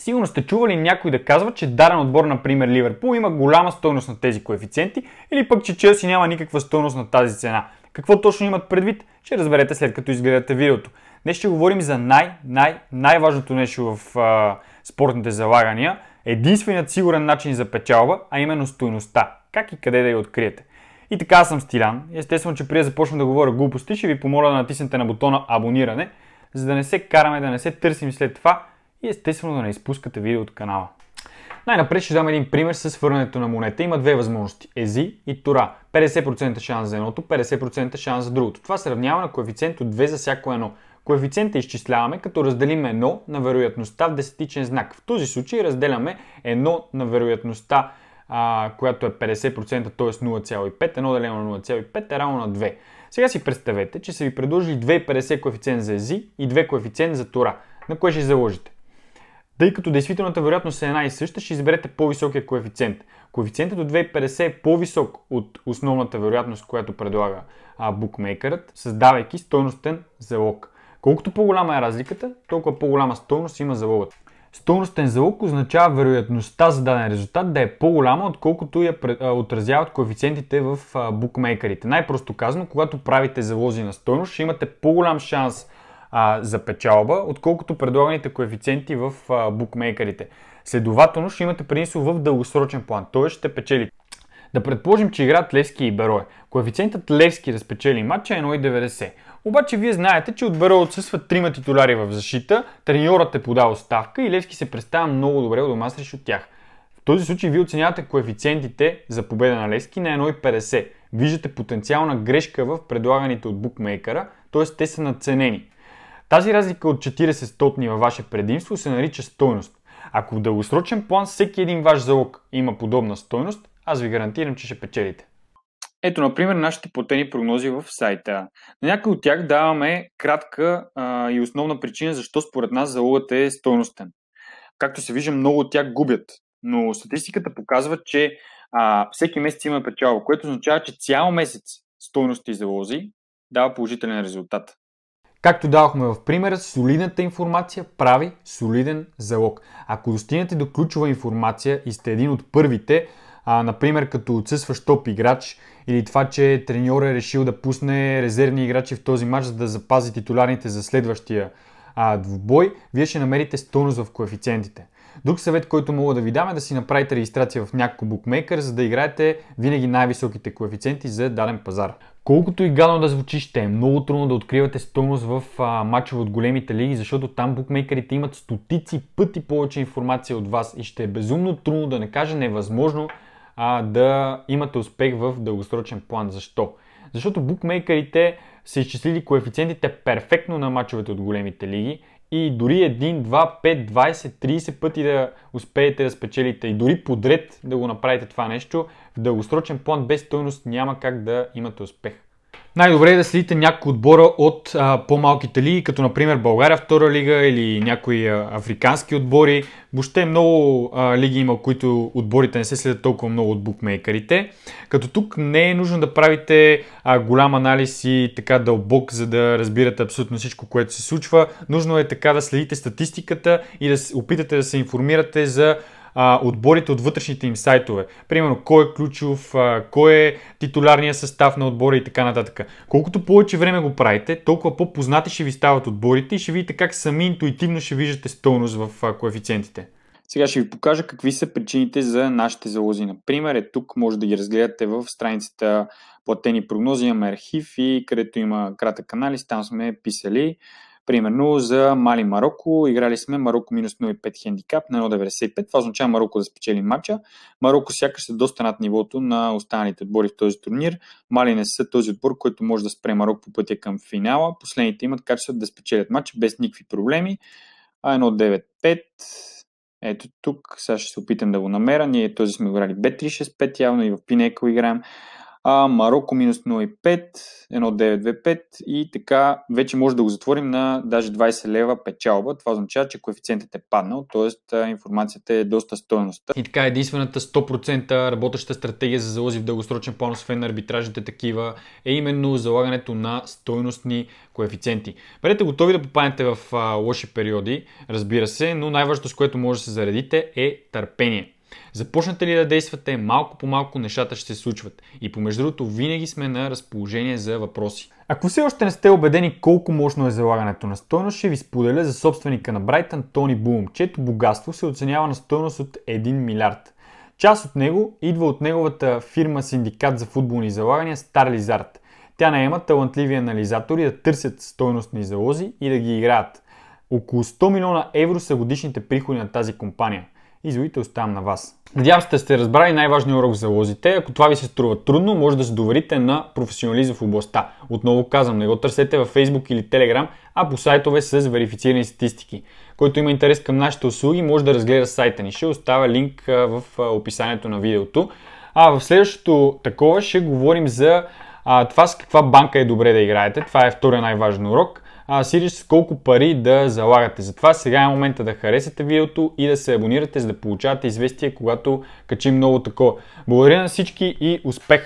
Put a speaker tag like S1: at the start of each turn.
S1: Сигурно сте чували някой да казва, че даден отбор, например Ливърпул, има голяма стойност на тези коефициенти, или пък, че Челси няма никаква стойност на тази цена. Какво точно имат предвид, ще разберете след като изгледате видеото. Днес ще говорим за най-важното нещо в спортните залагания, единственият сигурен начин за печалба, а именно стойността. Как и къде да я откриете. И така, аз съм Стилян. Естествено, че преди да започна да говоря глупости, ще ви помоля да натиснете на бутона абониране, за да не се караме, да не се търсим след това и естествено да не изпускате видео от канала. Най-напред ще дам един пример с върнането на монета. Има две възможности. Ези и Тора. 50% шанс за едното, 50% шанс за другото. Това се равнява на коефициент от 2 за всяко едно. Коефициента изчисляваме, като разделим 1 на вероятността в десетичен знак. В този случай разделяме 1 на вероятността, която е 50%, т.е. 0,5. 1 делено на 0,5 е равно на 2. Сега си представете, че са ви предложили 2,50 коефициент за Ези и 2 коефициент за Тора. На кое ще заложите? Тъй като действителната вероятност е една и съща, ще изберете по-високия коефициент. Коефициентът от 2,50 е по-висок от основната вероятност, която предлага букмейкърът, създавайки стойностен залог. Колкото по-голяма е разликата, толкова по-голяма стойност има залогът. Стойностен залог означава вероятността за даден резултат да е по-голяма, отколкото я отразяват коефициентите в букмейкърите. Най-просто казано, когато правите залози на стойност, ще имате по-голям шанс за печалба, отколкото предлаганите коефициенти в букмейкърите. Следователно ще имате предимство в дългосрочен план, т.е. ще печелите. Да предположим, че играят Левски и Берое. Коефициентът Левски да спечели матча е 1,90. Обаче вие знаете, че от Берое отсъстват трима титулари в защита, треньорът е подал оставка и Левски се представя много добре у дома срещу тях. В този случай вие оценявате коефициентите за победа на Левски на 1,50. Виждате потенциална грешка в предлаганите от букмейкъра, т.е. те са надценени. Тази разлика от 40 стотни във ваше предимство се нарича стойност. Ако в дългосрочен план всеки един ваш залог има подобна стойност, аз ви гарантирам, че ще печелите. Ето, например, нашите платени прогнози в сайта. На някои от тях даваме кратка и основна причина защо според нас залогът е стойностен. Както се вижда, много от тях губят, но статистиката показва, че всеки месец има печалба, което означава, че цял месец стойности и залози дава положителен резултат. Както давахме в примера, солидната информация прави солиден залог. Ако достигнете до ключова информация и сте един от първите, например като отсъстващ топ играч или това, че треньор е решил да пусне резервни играчи в този матч, за да запази титулярните за следващия двубой, вие ще намерите стойност в коефициентите. Друг съвет, който мога да ви дам е да си направите регистрация в някакъв букмейкър, за да играете винаги най-високите коефициенти за даден пазар. Колкото и гадно да звучи, ще е много трудно да откривате стойност в мачове от големите лиги, защото там букмейкърите имат стотици пъти повече информация от вас и ще е безумно трудно, да не кажа невъзможно, да имате успех в дългосрочен план. Защо? Защото букмейкърите са изчислили коефициентите перфектно на мачовете от големите лиги и дори 1, 2, 5, 20, 30 пъти да успеете да спечелите и дори подред да го направите това нещо, в дългосрочен план без стойност няма как да имате успех. Най-добре е да следите някои отбора от по-малките лиги, като например България втора лига или някои африкански отбори. Въобще много лиги има, които отборите не се следят толкова много от букмейкърите. Като тук не е нужно да правите голям анализ и така дълбок, за да разбирате абсолютно всичко, което се случва. Нужно е така да следите статистиката и да опитате да се информирате за отборите от вътрешните им сайтове. Примерно, кой е ключов, кой е титулярния състав на отбора и така нататък. Колкото повече време го правите, толкова по-познати ще ви стават отборите и ще видите как сами интуитивно ще виждате стойност в коефициентите. Сега ще ви покажа какви са причините за нашите залози. Например, тук може да ги разгледате в страницата платени прогнози, имаме архив и където има кратък анализ, там сме писали. Примерно за Мали Марокко, играли сме Марокко минус 0,5 хендикап на 1,95. Това означава Марокко да спечели матча. Марокко сякаш са доста над нивото на останалите отбори в този турнир. Мали не са този отбор, който може да спре Марокко по пътя към финала. Последните имат качеството да спечелят матча без никакви проблеми. 1,95. Ето тук, сега ще се опитам да го намеря. Ние този сме играли B365, явно и в Pinnacle играем. Марокко минус 0,5, 1,925 и така вече може да го затворим на даже 20 лева печалба. Това означава, че коефициентът е паднал, т.е. информацията е доста стойността. И така единствената 100% работеща стратегия за залози в дългосрочен план, освен на арбитражните такива, е именно залагането на стойностни коефициенти. Бъдете готови да попаднете в лоши периоди, разбира се, но най-важното, с което може да се заредите, е търпение. Започнете ли да действате, малко по малко нещата ще се случват. И помежду другото винаги сме на разположение за въпроси. Ако все още не сте убедени колко мощно е залагането на стойност, ще ви споделя за собственика на Брайтън Тони Булъм, чието богатство се оценява на стойност от 1 милиард. Част от него идва от неговата фирма синдикат за футболни залагания Starlizard. Тя наема талантливи анализатори да търсят стойностни залози и да ги играят. Около 100 милиона евро са годишните приходи на тази компания. Изводите оставям на вас. Надявам се да сте разбрали най-важния урок за залозите. Ако това ви се струва трудно, може да се доверите на професионализъм в областта. Отново казвам, не го търсете във Facebook или Telegram, а по сайтове с верифицирани статистики. Който има интерес към нашите услуги, може да разгледа сайта ни. Ще оставя линк в описанието на видеото. В следващото такова ще говорим за това с каква банка е добре да играете. Това е втория най-важен урок. Сириш с колко пари да залагате. Затова сега е момента да харесате видеото и да се абонирате, за да получавате известия, когато качим ново такова. Благодаря на всички и успех!